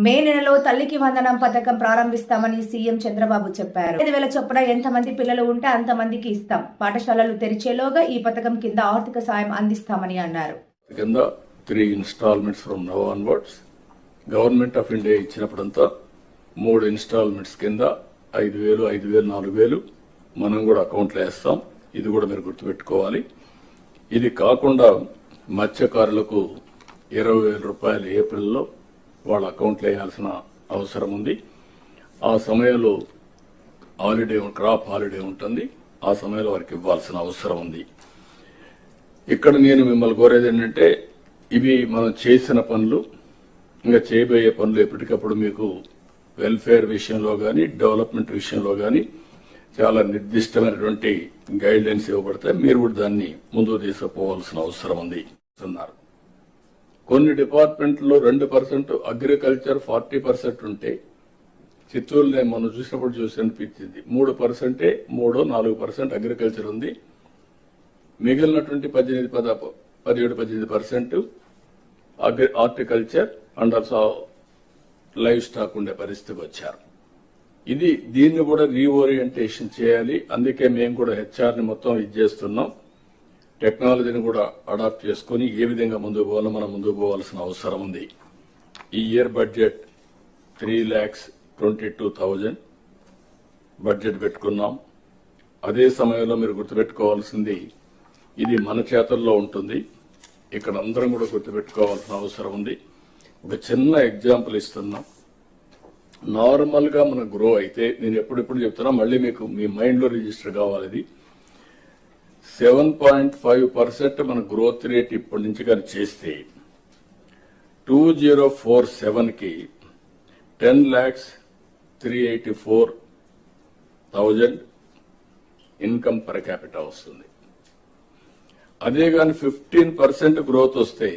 మే నెలలో తల్లికి వందనం పథకం ప్రారంభిస్తామని సీఎం చంద్రబాబు చెప్పారు. 5,000 చొప్పున ఎంతమంది పిల్లలు ఉంటే అంతమందికి ఇస్తాం. పాఠశాలలు తెరిచేలోగా ఈ పథకం కింద ఆర్థిక సాయం అందిస్తామని అన్నారు. కింద 3 instalments from now onwards government of India ఇచ్చినప్పుడంతా 3 ఇన్స్టాల్మెంట్స్ కింద 5,000, 5,000, 4,000 మనం కూడా అకౌంట్లో వేస్తాం. ఇది కూడా మీరు గుర్తుపెట్టుకోవాలి. ఇది కాకుండా మత్స్యకారులకు 20,000 రూపాయలు ఏప్రిల్లో వాళ్ళ అకౌంట్లో వేయాల్సిన అవసరం ఉంది. ఆ సమయంలో క్రాప్ హాలిడే ఉంటుంది. ఆ సమయంలో వారికి ఇవ్వాల్సిన అవసరం ఉంది. ఇక్కడ నేను మిమ్మల్ని కోరేది ఏంటంటే, ఇవి మనం చేసిన పనులు, ఇంకా చేయబోయే పనులు ఎప్పటికప్పుడు మీకు వెల్ఫేర్ విషయంలో కానీ డెవలప్మెంట్ విషయంలో కానీ చాలా నిర్దిష్టమైనటువంటి గైడ్ లైన్స్ ఇవ్వబడతాయి. మీరు కూడా దాన్ని ముందుకు తీసుకుపోవాల్సిన అవసరం ఉంది అన్నారు. కొన్ని డిపార్ట్మెంట్లో 2% అగ్రికల్చర్, 40% ఉంటే చిత్తూరులో మనం చూసినప్పుడు అనిపించింది 3%, 3-4% అగ్రికల్చర్ ఉంది. మిగిలినటువంటి 17-18% horticulture and also live stock ఉండే పరిస్థితికి వచ్చారు. దీన్ని కూడా రీఓరియంటేషన్ చేయాలి. అందుకే మేము కూడా హెచ్ఆర్ని మొత్తం చేస్తున్నాం. టెక్నాలజీని కూడా అడాప్ట్ చేసుకుని ఏ విధంగా ముందుకు పోవాలో మనం ముందుకు పోవాల్సిన అవసరం ఉంది. ఈ ఇయర్ బడ్జెట్ 3,22,000 బడ్జెట్ పెట్టుకున్నాం. అదే సమయంలో మీరు గుర్తుపెట్టుకోవాల్సింది, ఇది మన చేతుల్లో ఉంటుంది. ఇక్కడ అందరం కూడా గుర్తుపెట్టుకోవాల్సిన అవసరం ఉంది. ఒక చిన్న ఎగ్జాంపుల్ ఇస్తున్నాం. నార్మల్ గా మన గ్రో అయితే, నేను ఎప్పుడెప్పుడు చెప్తున్నా, మళ్ళీ మీకు మీ మైండ్ లో రిజిస్టర్ కావాలి. 7.5% మన గ్రోత్ రేట్ ఇప్పటి నుంచి కానీ చేస్తే 2047 కి 10,384,000 ఇన్కమ్ పర్ క్యాపిటల్ వస్తుంది. అదే కానీ 15% గ్రోత్ వస్తే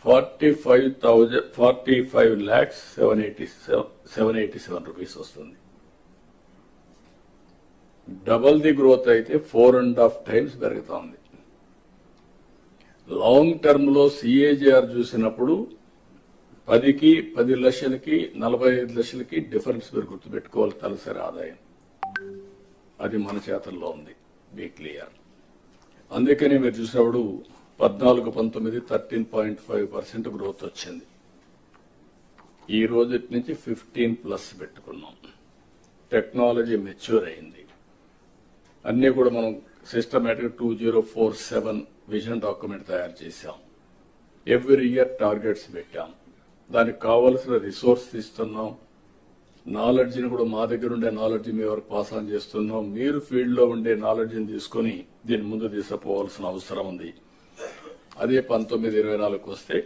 45,787 రూపీస్ వస్తుంది. డబల్ ది గ్రోత్ అయితే 4.5 times పెరుగుతా ఉంది. లాంగ్ టర్మ్ లో సిఏజీఆర్ చూసినప్పుడు 10 లక్షలకి 45 లక్షలకి డిఫరెన్స్ మీరు గుర్తుపెట్టుకోవాలి. తలసరి ఆదాయం అది మన చేతల్లో ఉంది. Be clear. అందుకని మీరు చూసినప్పుడు 14-19 13.5% గ్రోత్ వచ్చింది. ఈ రోజు నుంచి 15+ పెట్టుకున్నాం. టెక్నాలజీ మెచ్యూర్ అయింది. అన్ని కూడా మనం సిస్టమేటిక్ 2047 విజన్ డాక్యుమెంట్ తయారు చేశాం. ఎవ్రీ ఇయర్ టార్గెట్స్ పెట్టాం. దానికి కావలసిన రిసోర్స్ ఇస్తున్నాం. నాలెడ్జ్ని కూడా మా దగ్గర ఉండే నాలెడ్జ్ మీ వరకు పాస్ ఆన్ చేస్తున్నాం. మీరు ఫీల్డ్ లో ఉండే నాలెడ్జ్ని తీసుకుని దీన్ని ముందు తీసుకుపోవాల్సిన అవసరం ఉంది. అదే 19-24 వస్తే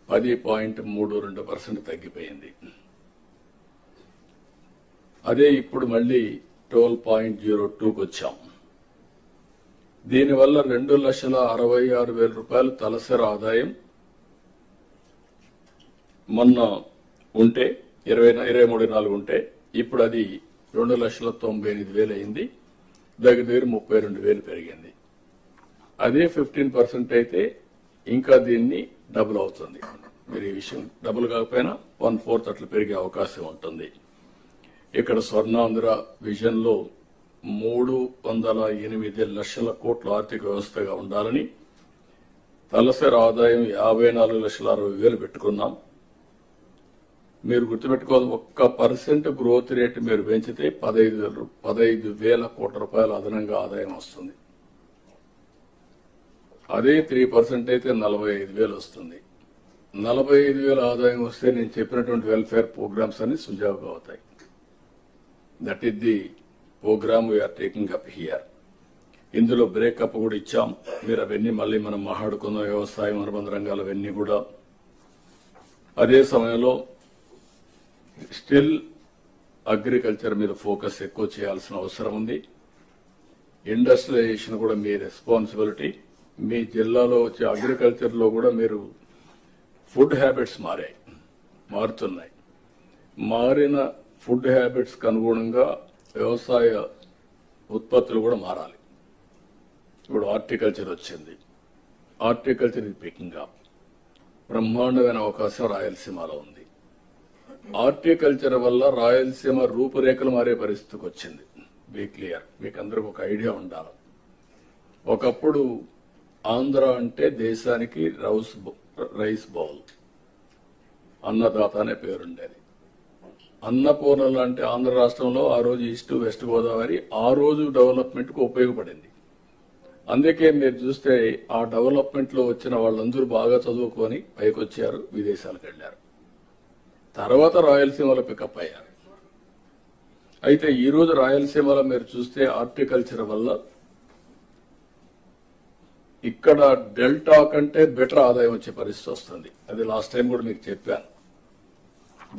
10.32% తగ్గిపోయింది. అదే ఇప్పుడు మళ్ళీ 12.02కి వచ్చాం. దీనివల్ల 2,66,000 రూపాయలు తలసరి ఆదాయం మొన్న ఉంటే 23-24 ఉంటే ఇప్పుడు అది 2,98,000 అయింది. దగ్గర 32,000 పెరిగింది. అదే 15% అయితే ఇంకా దీన్ని డబుల్ అవుతుంది. మీరు ఈ విషయం డబుల్ కాకపోయినా 1/4 అట్లా పెరిగే అవకాశం ఉంటుంది. ఇక్కడ స్వర్ణాంధ్ర విజన్ లో 308 లక్షల కోట్ల ఆర్థిక వ్యవస్థగా ఉండాలని తలసరి ఆదాయం 54,60,000 పెట్టుకున్నాం. మీరు గుర్తుపెట్టుకోవాలి, 1% గ్రోత్ రేట్ మీరు పెంచితే 15,000 కోట్ల రూపాయల అదనంగా ఆదాయం వస్తుంది. అదే 3% అయితే 45,000 వస్తుంది. 45,000 ఆదాయం వస్తే నేను చెప్పినటువంటి వెల్ఫేర్ ప్రోగ్రామ్స్ అన్ని సుజావుగా అవుతాయి. That is the programme we are taking up here. ఇందులో బ్రేకప్ కూడా ఇచ్చాం. మీరు అవన్నీ మళ్ళీ మనం మాట్లాడుకున్న వ్యవసాయం, అనుబంధ రంగాలు అవన్నీ కూడా. అదే సమయంలో స్టిల్ అగ్రికల్చర్ మీద ఫోకస్ ఎక్కువ చేయాల్సిన అవసరం ఉంది. ఇండస్ట్రియలైజేషన్ కూడా మీ రెస్పాన్సిబిలిటీ. మీ జిల్లాలో వచ్చే అగ్రికల్చర్ లో కూడా మీరు ఫుడ్ హ్యాబిట్స్ మారుతున్నాయి. మారిన ఫుడ్ హ్యాబిట్స్ కు అనుగుణంగా వ్యవసాయ ఉత్పత్తులు కూడా మారాలి. ఇప్పుడు హార్టికల్చర్ వచ్చింది. హార్టికల్చర్ ఇది పికింగ్ అప్. బ్రహ్మాండమైన అవకాశం రాయలసీమలో ఉంది. హార్టికల్చర్ వల్ల రాయలసీమ రూపురేఖలు మారే పరిస్థితికి వచ్చింది. బీ క్లియర్, మీకు అందరికి ఒక ఐడియా ఉండాలి. ఒకప్పుడు ఆంధ్ర అంటే దేశానికి రైస్ బౌల్, అన్నదాత అనే పేరుండేది. అన్నపూర్ణలు అంటే ఆంధ్ర రాష్ట్రంలో ఆ రోజు ఈస్ట్ వెస్ట్ గోదావరి ఆ రోజు డెవలప్మెంట్ కు ఉపయోగపడింది. అందుకే మీరు చూస్తే ఆ డెవలప్మెంట్ లో వచ్చిన వాళ్ళందరూ బాగా చదువుకొని పైకి వచ్చారు, విదేశాలకు వెళ్లారు. తర్వాత రాయలసీమలో పికప్ అయ్యారు. అయితే ఈ రోజు రాయలసీమలో మీరు చూస్తే హార్టికల్చర్ వల్ల ఇక్కడ డెల్టా కంటే బెటర్ ఆదాయం వచ్చే పరిస్థితి వస్తుంది. అది లాస్ట్ టైం కూడా మీకు చెప్పాను.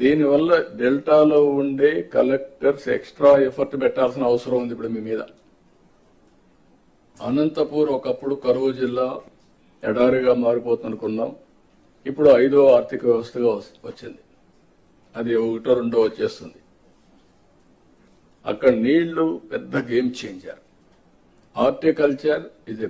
దీనివల్ల డెల్టాలో ఉండే కలెక్టర్స్ ఎక్స్ట్రా ఎఫర్ట్ పెట్టాల్సిన అవసరం ఉంది ఇప్పుడు మీ మీద. అనంతపూర్ ఒకప్పుడు కరువు జిల్లా ఎడారిగా మారిపోతుందనుకున్నాం. ఇప్పుడు 5వ ఆర్థిక వ్యవస్థగా వచ్చింది. అది 1, 2 వచ్చేస్తుంది. అక్కడ నీళ్లు పెద్ద game changer. Horticulture is a